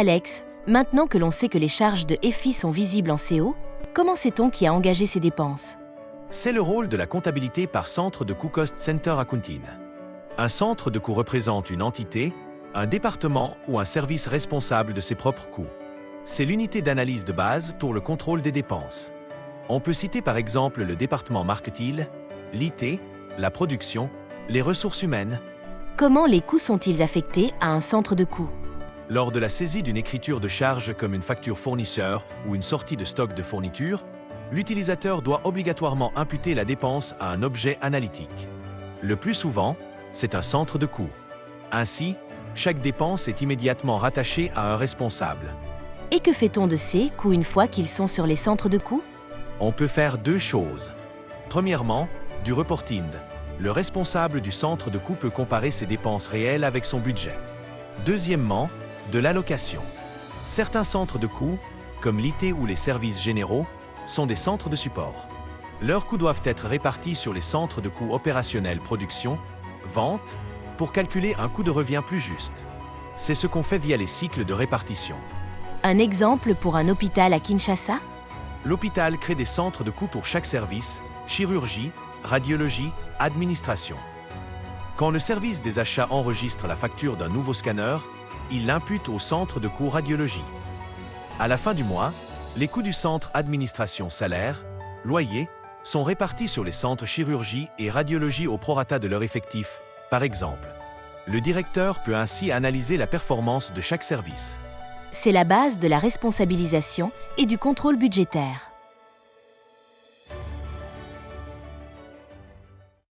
Alex, maintenant que l'on sait que les charges de FI sont visibles en CO, comment sait-on qui a engagé ces dépenses? C'est le rôle de la comptabilité par centre de coût Cost Center Accounting. Un centre de coût représente une entité, un département ou un service responsable de ses propres coûts. C'est l'unité d'analyse de base pour le contrôle des dépenses. On peut citer par exemple le département marketing, l'IT, la production, les ressources humaines. Comment les coûts sont-ils affectés à un centre de coûts? Lors de la saisie d'une écriture de charge comme une facture fournisseur ou une sortie de stock de fourniture, l'utilisateur doit obligatoirement imputer la dépense à un objet analytique. Le plus souvent, c'est un centre de coûts. Ainsi, chaque dépense est immédiatement rattachée à un responsable. Et que fait-on de ces coûts une fois qu'ils sont sur les centres de coûts? On peut faire deux choses. Premièrement, du reporting. Le responsable du centre de coûts peut comparer ses dépenses réelles avec son budget. Deuxièmement, de l'allocation. Certains centres de coûts, comme l'IT ou les services généraux, sont des centres de support. Leurs coûts doivent être répartis sur les centres de coûts opérationnels production, vente, pour calculer un coût de revient plus juste. C'est ce qu'on fait via les cycles de répartition. Un exemple pour un hôpital à Kinshasa? L'hôpital crée des centres de coûts pour chaque service, chirurgie, radiologie, administration. Quand le service des achats enregistre la facture d'un nouveau scanner, il l'impute au centre de coûts radiologie. À la fin du mois, les coûts du centre administration salaire, loyer, sont répartis sur les centres chirurgie et radiologie au prorata de leur effectif, par exemple. Le directeur peut ainsi analyser la performance de chaque service. C'est la base de la responsabilisation et du contrôle budgétaire.